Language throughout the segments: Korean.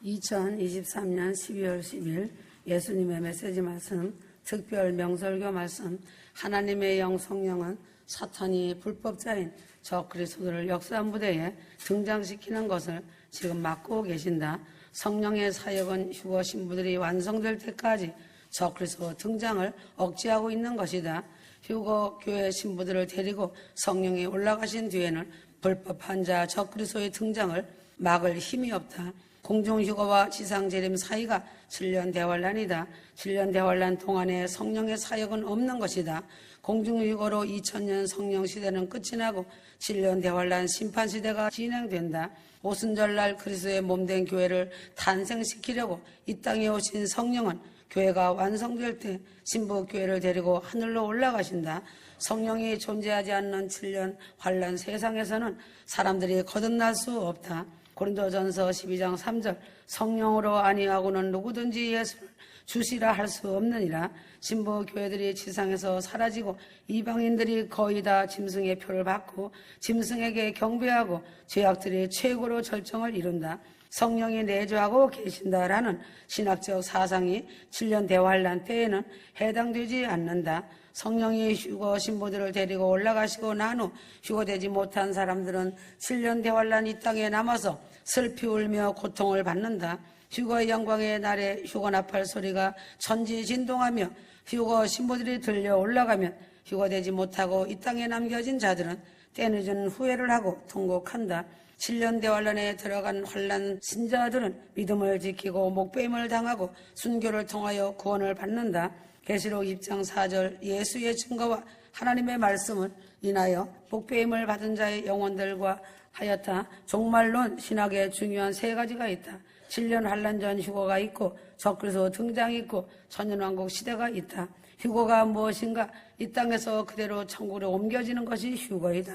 2023년 12월 10일 예수님의 메시지 말씀, 특별 명설교 말씀. 하나님의 영 성령은 사탄이 불법자인 저 그리스도를 역사 무대에 등장시키는 것을 지금 막고 계신다. 성령의 사역은 휴거 신부들이 완성될 때까지 저 그리스도 등장을 억제하고 있는 것이다. 휴거 교회 신부들을 데리고 성령이 올라가신 뒤에는 불법한 자 저 그리스도의 등장을 막을 힘이 없다. 공중휴거와 지상재림 사이가 7년 대환란이다. 7년 대환란 동안에 성령의 사역은 없는 것이다. 공중휴거로 2000년 성령시대는 끝이 나고 7년 대환란 심판시대가 진행된다. 오순절날 그리스도의 몸된 교회를 탄생시키려고 이 땅에 오신 성령은 교회가 완성될 때 신부교회를 데리고 하늘로 올라가신다. 성령이 존재하지 않는 7년 환란 세상에서는 사람들이 거듭날 수 없다. 고린도전서 12장 3절 성령으로 아니하고는 누구든지 예수를 주시라 할 수 없느니라. 신부 교회들이 지상에서 사라지고 이방인들이 거의 다 짐승의 표를 받고 짐승에게 경배하고 죄악들이 최고로 절정을 이룬다. 성령이 내주하고 계신다라는 신학적 사상이 7년 대환란 때에는 해당되지 않는다. 성령이 휴거 신부들을 데리고 올라가시고 난 후 휴거되지 못한 사람들은 7년 대환란 이 땅에 남아서 슬피 울며 고통을 받는다. 휴거의 영광의 날에 휴거 나팔 소리가 천지진동하며 휴거 신부들이 들려 올라가면 휴거되지 못하고 이 땅에 남겨진 자들은 때늦은 후회를 하고 통곡한다. 7년 대환란에 들어간 환란 신자들은 믿음을 지키고 목배임을 당하고 순교를 통하여 구원을 받는다. 계시록 20장 4절 예수의 증거와 하나님의 말씀은 인하여 목배임을 받은 자의 영혼들과 하여타 종말론 신학의 중요한 세 가지가 있다. 7년 환란 전 휴거가 있고 적그리스도 등장이 있고 천년왕국 시대가 있다. 휴거가 무엇인가? 이 땅에서 그대로 천국으로 옮겨지는 것이 휴거이다.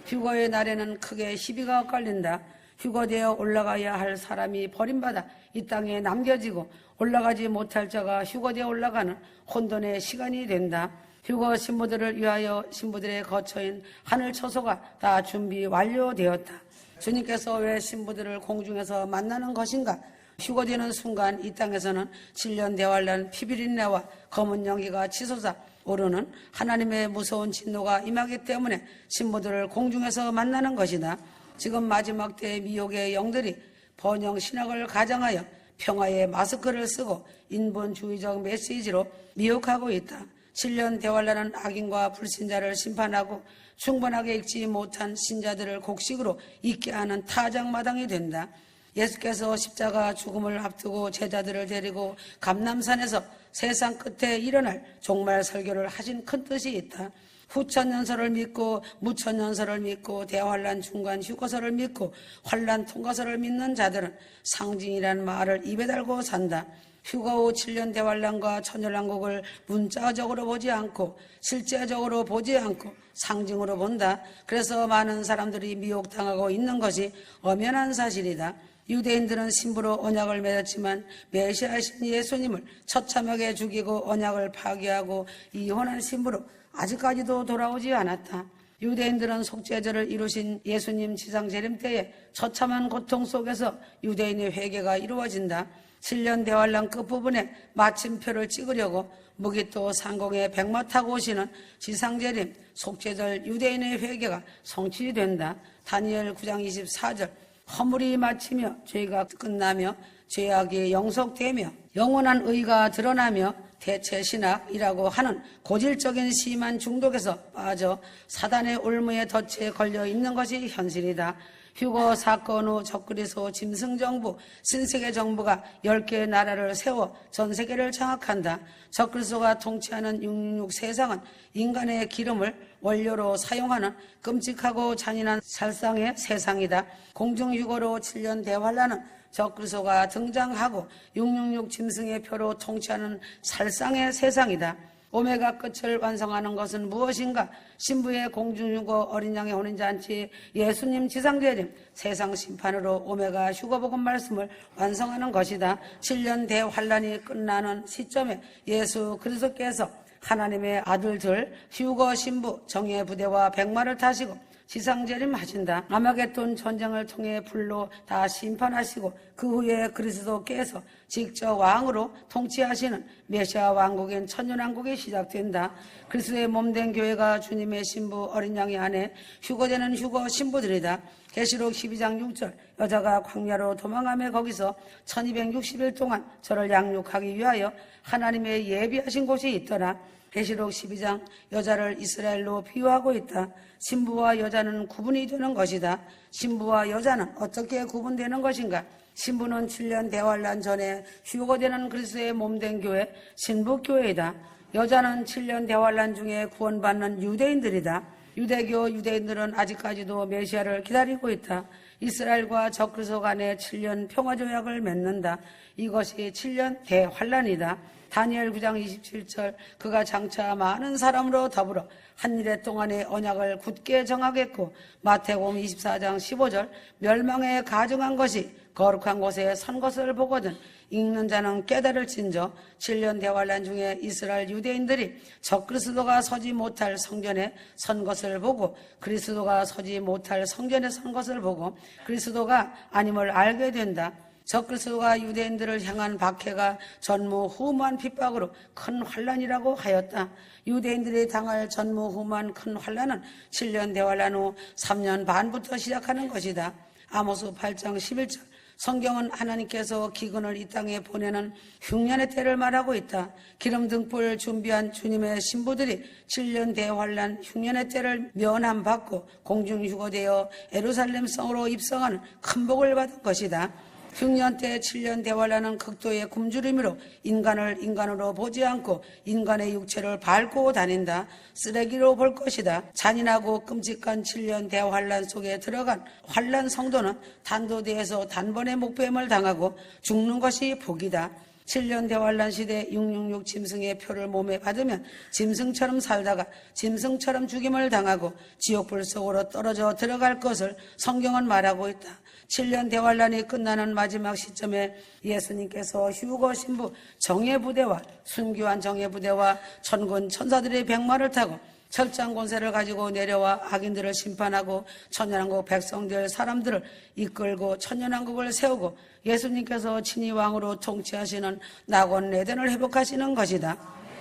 휴거의 날에는 크게 시비가 엇갈린다. 휴거되어 올라가야 할 사람이 버림받아 이 땅에 남겨지고 올라가지 못할 자가 휴거되어 올라가는 혼돈의 시간이 된다. 휴거 신부들을 위하여 신부들의 거처인 하늘 처소가 다 준비 완료되었다. 주님께서 왜 신부들을 공중에서 만나는 것인가? 휴거되는 순간 이 땅에서는 7년 대환란 피비린내와 검은 연기가 치솟아 오르는 하나님의 무서운 진노가 임하기 때문에 신부들을 공중에서 만나는 것이다. 지금 마지막 때의 미혹의 영들이 번영 신학을 가장하여 평화의 마스크를 쓰고 인본주의적 메시지로 미혹하고 있다. 7년 대환란은 악인과 불신자를 심판하고 충분하게 읽지 못한 신자들을 곡식으로 잊게 하는 타작마당이 된다. 예수께서 십자가 죽음을 앞두고 제자들을 데리고 감람산에서 세상 끝에 일어날 종말 설교를 하신 큰 뜻이 있다. 후천년설을 믿고 무천년설을 믿고 대환란 중간 휴거설을 믿고 환란 통과설을 믿는 자들은 상징이라는 말을 입에 달고 산다. 휴거 후 7년 대환란과 천년왕국을 문자적으로 보지 않고 실제적으로 보지 않고 상징으로 본다. 그래서 많은 사람들이 미혹당하고 있는 것이 엄연한 사실이다. 유대인들은 신부로 언약을 맺었지만 메시아이신 예수님을 처참하게 죽이고 언약을 파괴하고 이혼한 신부로 아직까지도 돌아오지 않았다. 유대인들은 속죄절을 이루신 예수님 지상재림 때에 처참한 고통 속에서 유대인의 회개가 이루어진다. 7년 대환란 끝부분에 마침표를 찍으려고 무기토 상공에 백마 타고 오시는 지상재림 속죄절 유대인의 회개가 성취된다. 다니엘 9장 24절 허물이 마치며 죄가 끝나며 죄악이 영속되며 영원한 의가 드러나며 대체 신학이라고 하는 고질적인 심한 중독에서 빠져 사단의 올무에 덫에 걸려 있는 것이 현실이다. 휴거 사건 후 적그리스도 짐승정부, 신세계 정부가 10개의 나라를 세워 전 세계를 장악한다. 적그리스도가 통치하는 666 세상은 인간의 기름을 원료로 사용하는 끔찍하고 잔인한 살상의 세상이다. 공중휴거로 7년 대환란은 적그리스도가 등장하고 666 짐승의 표로 통치하는 살상의 세상이다. 오메가 끝을 완성하는 것은 무엇인가? 신부의 공중휴거, 어린 양의 혼인잔치, 예수님 지상재림, 세상 심판으로 오메가 휴거복음 말씀을 완성하는 것이다. 7년 대환란이 끝나는 시점에 예수 그리스도께서 하나님의 아들들 휴거 신부 정예 부대와 백마를 타시고 지상재림하신다. 아마겟돈 전쟁을 통해 불로 다 심판하시고 그 후에 그리스도께서 직접 왕으로 통치하시는 메시아 왕국인 천년왕국이 시작된다. 그리스도의 몸된 교회가 주님의 신부 어린 양의 안에 휴거되는 휴거 신부들이다. 계시록 12장 6절 여자가 광야로 도망하며 거기서 1260일 동안 저를 양육하기 위하여 하나님의 예비하신 곳이 있더라. 계시록 12장 여자를 이스라엘로 비유하고 있다. 신부와 여자는 구분이 되는 것이다. 신부와 여자는 어떻게 구분되는 것인가? 신부는 7년 대환란 전에 휴거되는 그리스도의 몸된 교회 신부교회이다. 여자는 7년 대환란 중에 구원받는 유대인들이다. 유대교 유대인들은 아직까지도 메시아를 기다리고 있다. 이스라엘과 적그리스도 간에 7년 평화조약을 맺는다. 이것이 7년 대환란이다. 다니엘 9장 27절 그가 장차 많은 사람으로 더불어 한 일해 동안의 언약을 굳게 정하겠고, 마태복음 24장 15절 멸망에 가증한 것이 거룩한 곳에 선 것을 보거든 읽는 자는 깨달을진저. 7년 대환란 중에 이스라엘 유대인들이 적그리스도가 서지 못할 성전에 선 것을 보고 그리스도가 서지 못할 성전에 선 것을 보고 그리스도가 아님을 알게 된다. 적그리스도가 유대인들을 향한 박해가 전무후무한 핍박으로 큰 환란이라고 하였다. 유대인들이 당할 전무후무한 큰 환란은 7년 대환란 후 3년 반부터 시작하는 것이다. 아모스 8장 11절 성경은 하나님께서 기근을 이 땅에 보내는 흉년의 때를 말하고 있다. 기름 등불을 준비한 주님의 신부들이 7년 대환란 흉년의 때를 면함받고 공중휴거되어 예루살렘 성으로 입성하는 큰 복을 받은 것이다. 흉년 때 7년 대환란은 극도의 굶주림으로 인간을 인간으로 보지 않고 인간의 육체를 밟고 다닌다. 쓰레기로 볼 것이다. 잔인하고 끔찍한 7년 대환란 속에 들어간 환란 성도는 단도대에서 단번에 목배임을 당하고 죽는 것이 복이다. 7년 대환란 시대 666 짐승의 표를 몸에 받으면 짐승처럼 살다가 짐승처럼 죽임을 당하고 지옥불 속으로 떨어져 들어갈 것을 성경은 말하고 있다. 7년 대환란이 끝나는 마지막 시점에 예수님께서 휴거 신부 정예부대와 순교한 정예부대와 천군 천사들의 백마를 타고 철장 권세를 가지고 내려와 악인들을 심판하고 천년왕국 백성될 사람들을 이끌고 천년왕국을 세우고 예수님께서 친히 왕으로 통치하시는 낙원 에덴을 회복하시는 것이다.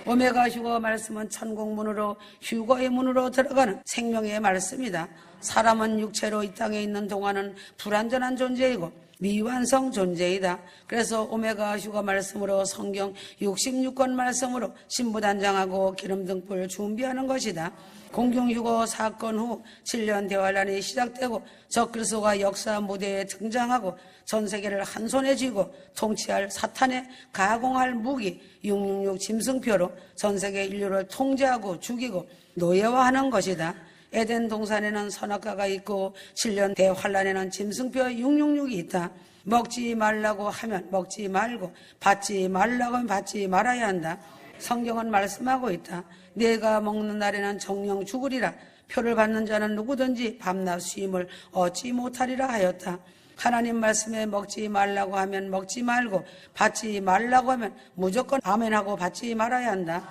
오메가 휴거 말씀은 천국문으로 휴거의 문으로 들어가는 생명의 말씀이다. 사람은 육체로 이 땅에 있는 동안은 불완전한 존재이고 미완성 존재이다. 그래서 오메가 휴거 말씀으로 성경 66권 말씀으로 신부단장하고 기름등불 준비하는 것이다. 공중휴거 사건 후 7년 대환란이 시작되고 적그리스도가 역사 무대에 등장하고 전 세계를 한 손에 쥐고 통치할 사탄의 가공할 무기 666 짐승표로 전 세계 인류를 통제하고 죽이고 노예화하는 것이다. 에덴 동산에는 선악과가 있고 7년 대환란에는 짐승표 666이 있다. 먹지 말라고 하면 먹지 말고 받지 말라고 하면 받지 말아야 한다. 성경은 말씀하고 있다. 내가 먹는 날에는 정령 죽으리라. 표를 받는 자는 누구든지 밤낮 쉼을 얻지 못하리라 하였다. 하나님 말씀에 먹지 말라고 하면 먹지 말고 받지 말라고 하면 무조건 아멘하고 받지 말아야 한다.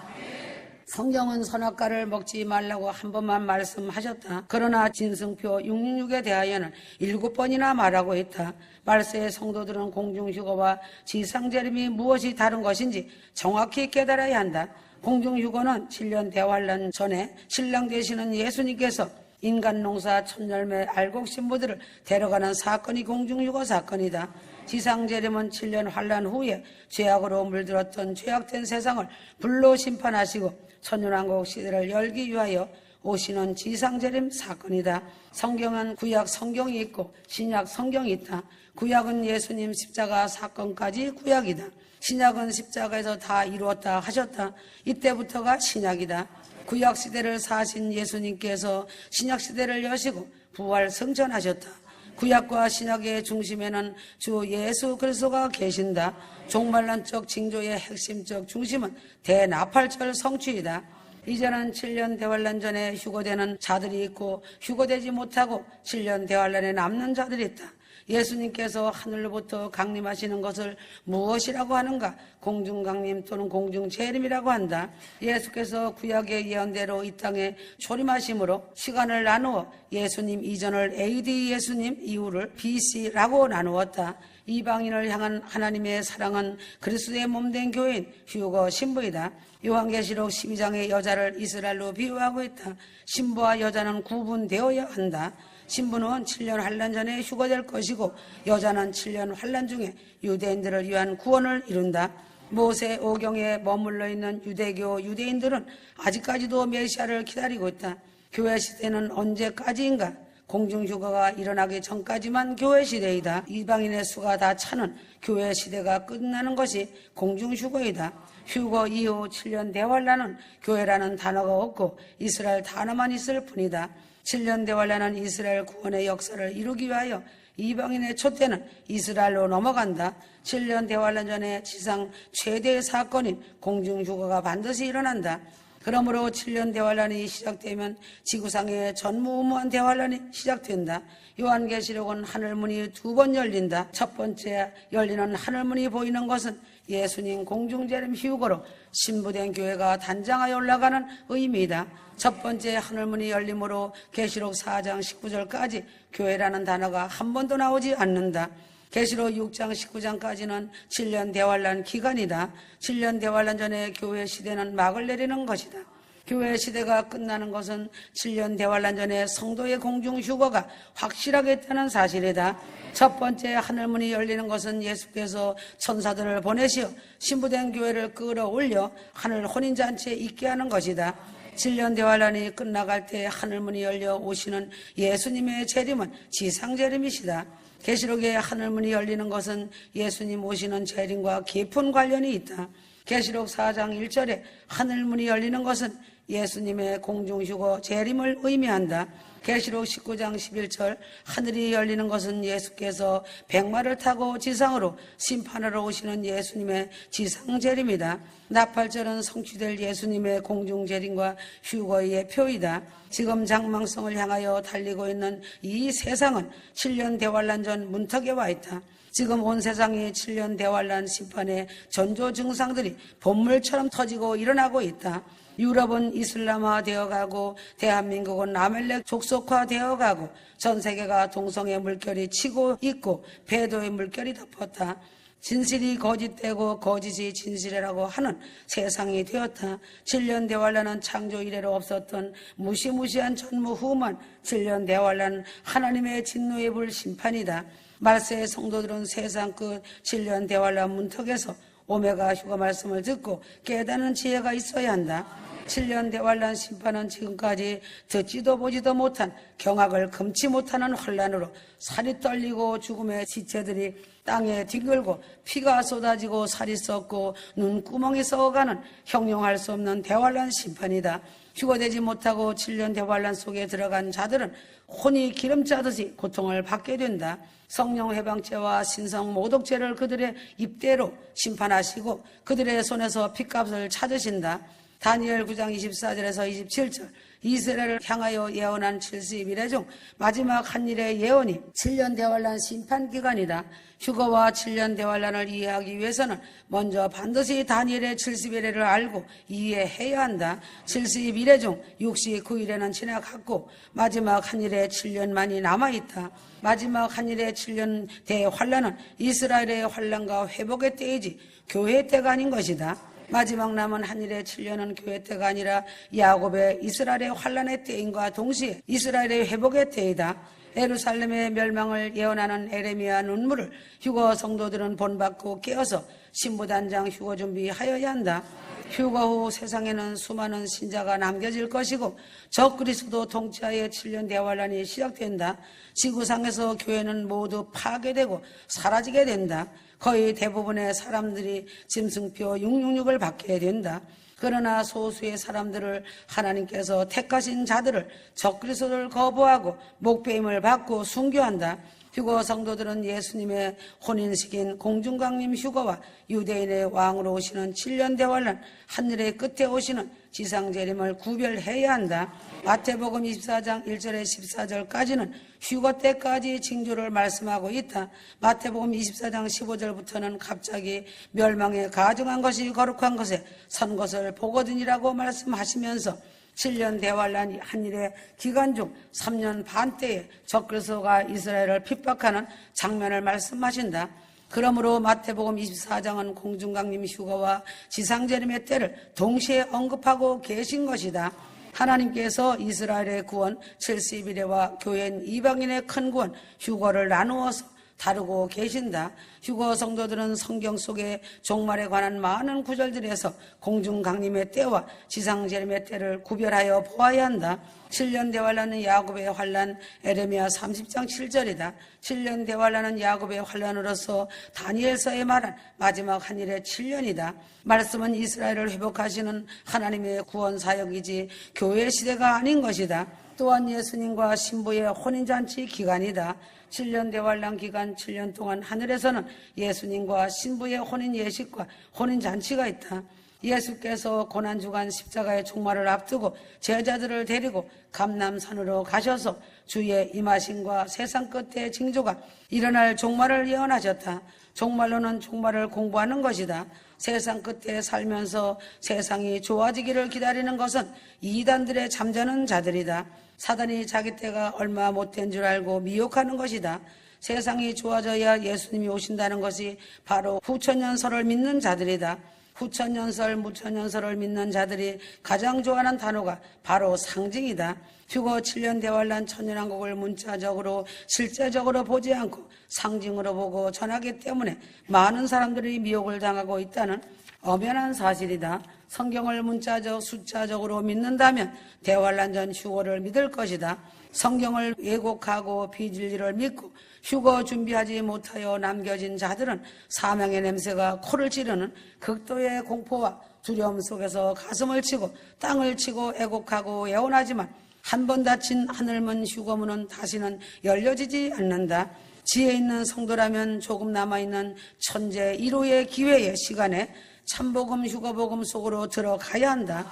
성경은 선악과를 먹지 말라고 한 번만 말씀하셨다. 그러나 짐승표 666에 대하여는 7번이나 말하고 있다. 말세의 성도들은 공중휴거와 지상재림이 무엇이 다른 것인지 정확히 깨달아야 한다. 공중휴거는 7년 대환란 전에 신랑 되시는 예수님께서 인간 농사 천열매 알곡 신부들을 데려가는 사건이 공중휴거 사건이다. 지상재림은 7년 환란 후에 죄악으로 물들었던 죄악된 세상을 불로 심판하시고 천년왕국 시대를 열기 위하여 오시는 지상재림 사건이다. 성경은 구약 성경이 있고 신약 성경이 있다. 구약은 예수님 십자가 사건까지 구약이다. 신약은 십자가에서 다 이루었다 하셨다. 이때부터가 신약이다. 구약 시대를 사신 예수님께서 신약 시대를 여시고 부활 승천하셨다. 구약과 신약의 중심에는 주 예수 그리스도가 계신다. 종말론적 징조의 핵심적 중심은 대나팔절 성취이다. 이제는 7년 대환란 전에 휴거되는 자들이 있고 휴거되지 못하고 7년 대환란에 남는 자들이 있다. 예수님께서 하늘로부터 강림하시는 것을 무엇이라고 하는가? 공중강림 또는 공중재림이라고 한다. 예수께서 구약의 예언대로 이 땅에 초림하심으로 시간을 나누어 예수님 이전을 AD 예수님, 이후를 BC라고 나누었다. 이방인을 향한 하나님의 사랑은 그리스도의 몸된 교회인 휴거 신부이다. 요한계시록 12장의 여자를 이스라엘로 비유하고 있다. 신부와 여자는 구분되어야 한다. 신부는 7년 환란 전에 휴거될 것이고 여자는 7년 환란 중에 유대인들을 위한 구원을 이룬다. 모세 오경에 머물러 있는 유대교 유대인들은 아직까지도 메시아를 기다리고 있다. 교회 시대는 언제까지인가? 공중휴거가 일어나기 전까지만 교회 시대이다. 이방인의 수가 다 차는 교회 시대가 끝나는 것이 공중휴거이다. 휴거 이후 7년 대환란은 교회라는 단어가 없고 이스라엘 단어만 있을 뿐이다. 7년 대환란은 이스라엘 구원의 역사를 이루기 위하여 이방인의 촛대는 이스라엘로 넘어간다. 7년 대환란 전에 지상 최대의 사건인 공중휴거가 반드시 일어난다. 그러므로 7년 대환란이 시작되면 지구상의 전무후무한 대환란이 시작된다. 요한계시록은 하늘문이 2번 열린다. 첫 번째 열리는 하늘문이 보이는 것은 예수님 공중재림 휴거로 신부된 교회가 단장하여 올라가는 의미이다. 첫 번째 하늘문이 열림으로 계시록 4장 19절까지 교회라는 단어가 한 번도 나오지 않는다. 계시록 6장 19장까지는 7년 대환란 기간이다. 7년 대환란 전에 교회 시대는 막을 내리는 것이다. 교회 시대가 끝나는 것은 7년 대환란 전에 성도의 공중 휴거가 확실하게 있다는 사실이다. 첫 번째 하늘문이 열리는 것은 예수께서 천사들을 보내시어 신부된 교회를 끌어올려 하늘 혼인잔치에 있게 하는 것이다. 7년 대환란이 끝나갈 때 하늘문이 열려 오시는 예수님의 재림은 지상재림이시다. 계시록의 하늘문이 열리는 것은 예수님 오시는 재림과 깊은 관련이 있다. 계시록 4장 1절에 하늘문이 열리는 것은 예수님의 공중휴거 재림을 의미한다. 계시록 19장 11절 하늘이 열리는 것은 예수께서 백마를 타고 지상으로 심판하러 오시는 예수님의 지상재림이다. 나팔절은 성취될 예수님의 공중재림과 휴거의 예표이다. 지금 장망성을 향하여 달리고 있는 이 세상은 7년 대환란 전 문턱에 와 있다. 지금 온 세상이 7년 대환란 심판의 전조 증상들이 본물처럼 터지고 일어나고 있다. 유럽은 이슬람화 되어가고 대한민국은 아멜렉 족속화 되어가고 전 세계가 동성애 물결이 치고 있고 배도의 물결이 덮었다. 진실이 거짓되고 거짓이 진실이라고 하는 세상이 되었다. 7년 대환란은 창조 이래로 없었던 무시무시한 전무후무한 7년 대환란 하나님의 진노의 불 심판이다. 말세의 성도들은 세상 끝 7년 대환란 문턱에서 오메가 휴거 말씀을 듣고 깨닫는 지혜가 있어야 한다. 7년 대환란 심판은 지금까지 듣지도 보지도 못한 경악을 금치 못하는 환란으로 살이 떨리고 죽음의 지체들이 땅에 뒹굴고 피가 쏟아지고 살이 썩고 눈구멍이 썩어가는 형용할 수 없는 대환란 심판이다. 휴거되지 못하고 7년 대환란 속에 들어간 자들은 혼이 기름 짜듯이 고통을 받게 된다. 성령 해방죄와 신성 모독죄를 그들의 입대로 심판하시고 그들의 손에서 핏값을 찾으신다. 다니엘 9장 24절에서 27절 이스라엘을 향하여 예언한 70일의 중 마지막 한 일의 예언이 7년 대환란 심판기간이다. 휴거와 7년 대환란을 이해하기 위해서는 먼저 반드시 다니엘의 70일을 알고 이해해야 한다. 70일의 중 69일에는 지나갔고 마지막 한 일의 7년만이 남아있다. 마지막 한 일의 7년 대환란은 이스라엘의 환란과 회복의 때이지 교회의 때가 아닌 것이다. 마지막 남은 한 일의 7년은 교회 때가 아니라 야곱의 이스라엘의 환란의 때인과 동시에 이스라엘의 회복의 때이다. 예루살렘의 멸망을 예언하는 에레미야 눈물을 휴거 성도들은 본받고 깨어서 신부단장 휴거 준비하여야 한다. 휴거 후 세상에는 수많은 신자가 남겨질 것이고 적그리스도 통치하에 7년 대환란이 시작된다. 지구상에서 교회는 모두 파괴되고 사라지게 된다. 거의 대부분의 사람들이 짐승표 666을 받게 된다. 그러나 소수의 사람들을 하나님께서 택하신 자들을 적그리스도를 거부하고 목배임을 받고 순교한다. 휴거 성도들은 예수님의 혼인식인 공중강림 휴거와 유대인의 왕으로 오시는 7년 대환란 하늘의 끝에 오시는 지상재림을 구별해야 한다. 마태복음 24장 1절에 14절까지는 휴거 때까지 징조를 말씀하고 있다. 마태복음 24장 15절부터는 갑자기 멸망에 가증한 것이 거룩한 것에 선 것을 보거든이라고 말씀하시면서 7년 대환란 한일의 기간 중 3년 반 때에 적그리스도가 이스라엘을 핍박하는 장면을 말씀하신다. 그러므로 마태복음 24장은 공중강림 휴거와 지상재림의 때를 동시에 언급하고 계신 것이다. 하나님께서 이스라엘의 구원 70일에와 교회인 이방인의 큰 구원 휴거를 나누어서 다루고 계신다. 휴거 성도들은 성경 속의 종말에 관한 많은 구절들에서 공중강림의 때와 지상재림의 때를 구별하여 보아야 한다. 7년 대환란은 야곱의 환란, 에레미야 30장 7절이다. 7년 대환란은 야곱의 환란으로서 다니엘서에 말한 마지막 한일의 7년이다. 말씀은 이스라엘을 회복하시는 하나님의 구원 사역이지 교회 시대가 아닌 것이다. 또한 예수님과 신부의 혼인잔치 기간이다. 7년 대환란 기간 7년 동안 하늘에서는 예수님과 신부의 혼인 예식과 혼인잔치가 있다. 예수께서 고난주간 십자가의 종말을 앞두고 제자들을 데리고 감람산으로 가셔서 주의 임하심과 세상 끝의 징조가 일어날 종말을 예언하셨다. 종말로는 종말을 공부하는 것이다. 세상 끝에 살면서 세상이 좋아지기를 기다리는 것은 이단들의 잠자는 자들이다. 사단이 자기 때가 얼마 못된 줄 알고 미혹하는 것이다. 세상이 좋아져야 예수님이 오신다는 것이 바로 후천년설을 믿는 자들이다. 후천년설, 무천년설을 믿는 자들이 가장 좋아하는 단어가 바로 상징이다. 휴거 7년 대환란 천년왕국을 문자적으로 실제적으로 보지 않고 상징으로 보고 전하기 때문에 많은 사람들이 미혹을 당하고 있다는 엄연한 사실이다. 성경을 문자적, 숫자적으로 믿는다면 대환란 전 휴거를 믿을 것이다. 성경을 왜곡하고 비진리를 믿고 휴거 준비하지 못하여 남겨진 자들은 사망의 냄새가 코를 찌르는 극도의 공포와 두려움 속에서 가슴을 치고 땅을 치고 애곡하고 애원하지만 한 번 닫힌 하늘문 휴거문은 다시는 열려지지 않는다. 지혜 있는 성도라면 조금 남아있는 천재 1호의 기회의 시간에 참복음 휴거복음 속으로 들어가야 한다.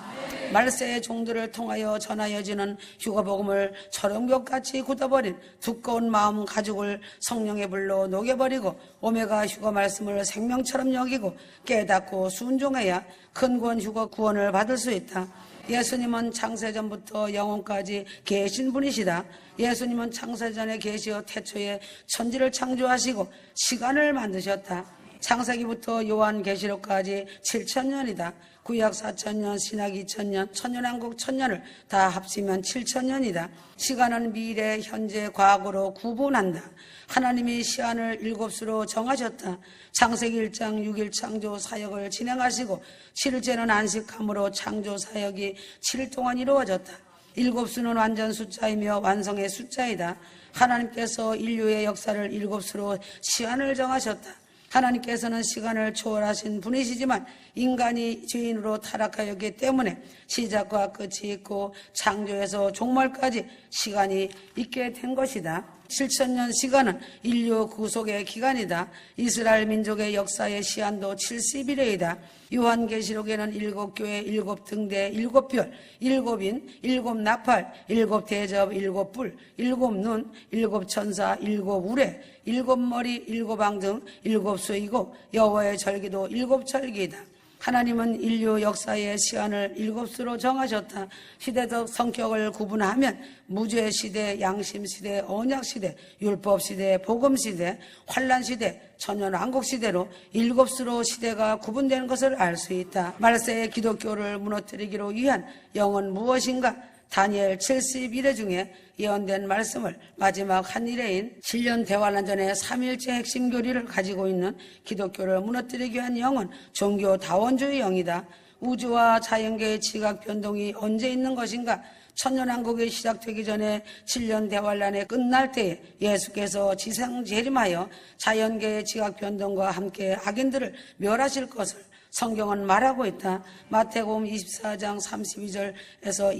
말세의 종들을 통하여 전하여지는 휴거복음을 철옹벽같이 굳어버린 두꺼운 마음 가죽을 성령의 불로 녹여버리고 오메가 휴거 말씀을 생명처럼 여기고 깨닫고 순종해야 큰 구원 휴거 구원을 받을 수 있다. 예수님은 창세전부터 영원까지 계신 분이시다. 예수님은 창세전에 계시어 태초에 천지를 창조하시고 시간을 만드셨다. 창세기부터 요한계시록까지 7,000년이다. 구약 4,000년, 신약 2,000년, 천년왕국 1,000년을 다 합치면 7,000년이다. 시간은 미래, 현재, 과거로 구분한다. 하나님이 시한을 7수로 정하셨다. 창세기 1장 6일 창조 사역을 진행하시고 7일째는 안식함으로 창조 사역이 7일 동안 이루어졌다. 7수는 완전 숫자이며 완성의 숫자이다. 하나님께서 인류의 역사를 7수로 시한을 정하셨다. 하나님께서는 시간을 초월하신 분이시지만 인간이 죄인으로 타락하였기 때문에 시작과 끝이 있고 창조에서 종말까지 시간이 있게 된 것이다. 7,000년 시간은 인류 구속의 기간이다. 이스라엘 민족의 역사의 시한도 70일이다. 요한계시록에는 7교회, 7등대, 7별, 7인, 7나팔, 7대접, 7뿔, 7눈, 7천사, 7우레, 7머리, 7방 등 7수이고 여호와의 절기도 7절기이다. 하나님은 인류 역사의 시간을 7수로 정하셨다. 시대적 성격을 구분하면 무죄 시대, 양심 시대, 언약 시대, 율법 시대, 복음 시대, 환란 시대, 천년왕국 시대로 7수로 시대가 구분되는 것을 알 수 있다. 말세의 기독교를 무너뜨리기로 위한 영은 무엇인가? 다니엘 71회 중에 예언된 말씀을 마지막 한 일회인 7년 대환란 전에 3일째 핵심 교리를 가지고 있는 기독교를 무너뜨리기 위한 영은 종교 다원주의 영이다. 우주와 자연계의 지각 변동이 언제 있는 것인가? 천년왕국이 시작되기 전에 7년 대환란의 끝날 때에 예수께서 지상 재림하여 자연계의 지각 변동과 함께 악인들을 멸하실 것을 성경은 말하고 있다. 마태복음 24장 32절에서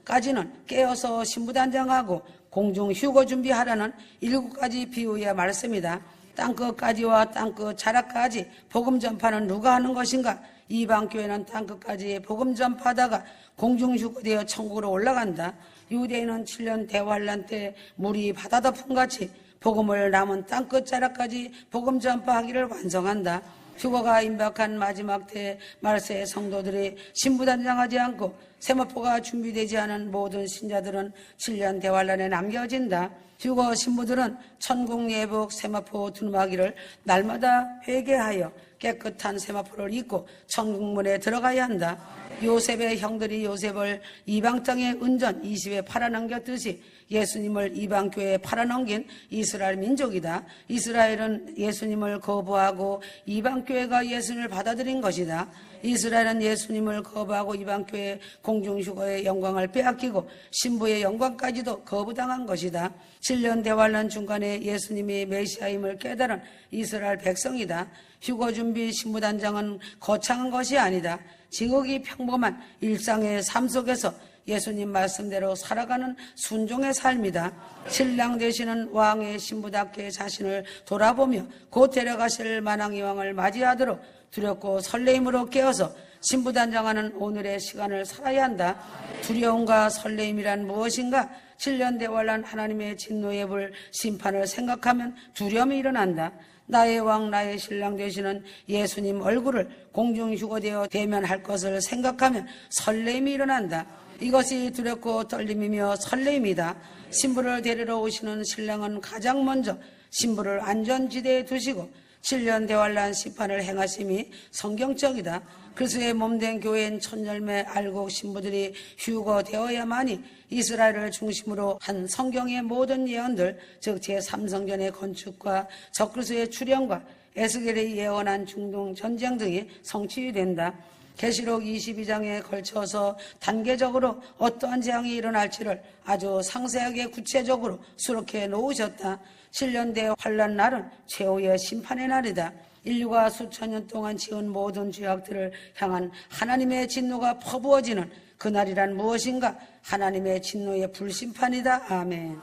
25장까지는 깨어서 신부단장하고 공중 휴거 준비하라는 7가지 비유의 말씀이다. 땅끝까지와 땅끝 자락까지 복음 전파는 누가 하는 것인가? 이방교회는 땅끝까지 복음 전파하다가 공중 휴거되어 천국으로 올라간다. 유대인은 7년 대환란 때 물이 바다 덮음같이 복음을 남은 땅끝 자락까지 복음 전파하기를 완성한다. 휴거가 임박한 마지막 때 말세의 성도들이 신부단장하지 않고 세마포가 준비되지 않은 모든 신자들은 7년 대환란에 남겨진다. 휴거 신부들은 천국 예복 세마포 두루마기를 날마다 회개하여 깨끗한 세마포를 입고 천국문에 들어가야 한다. 요셉의 형들이 요셉을 이방 땅에 은전 20에 팔아넘겼듯이 예수님을 이방교회에 팔아넘긴 이스라엘 민족이다. 이스라엘은 예수님을 거부하고 이방교회가 예수님을 받아들인 것이다. 이스라엘은 예수님을 거부하고 이방교회 공중휴거의 영광을 빼앗기고 신부의 영광까지도 거부당한 것이다. 7년 대환란 중간에 예수님이 메시아임을 깨달은 이스라엘 백성이다. 휴거 준비 신부단장은 거창한 것이 아니다. 지극히 평범한 일상의 삶 속에서 예수님 말씀대로 살아가는 순종의 삶이다. 신랑 되시는 왕의 신부답게 자신을 돌아보며 곧 데려가실 만왕의 왕을 맞이하도록 두렵고 설레임으로 깨어서 신부단장하는 오늘의 시간을 살아야 한다. 두려움과 설레임이란 무엇인가? 7년 대환란 하나님의 진노의 불 심판을 생각하면 두려움이 일어난다. 나의 왕 나의 신랑 되시는 예수님 얼굴을 공중휴거되어 대면할 것을 생각하면 설렘이 일어난다. 이것이 두렵고 떨림이며 설렘이다. 신부를 데리러 오시는 신랑은 가장 먼저 신부를 안전지대에 두시고 7년 대환란 심판을 행하심이 성경적이다. 그리스도의 몸된 교회인 천열매 알곡 신부들이 휴거되어야만이 이스라엘을 중심으로 한 성경의 모든 예언들, 즉 제3성전의 건축과 적그리스도의 출현과 에스겔이 예언한 중동 전쟁 등이 성취된다. 계시록 22장에 걸쳐서 단계적으로 어떠한 재앙이 일어날지를 아주 상세하게 구체적으로 수록해 놓으셨다. 7년 대환란 날은 최후의 심판의 날이다. 인류가 수천 년 동안 지은 모든 죄악들을 향한 하나님의 진노가 퍼부어지는 그날이란 무엇인가? 하나님의 진노의 불심판이다. 아멘.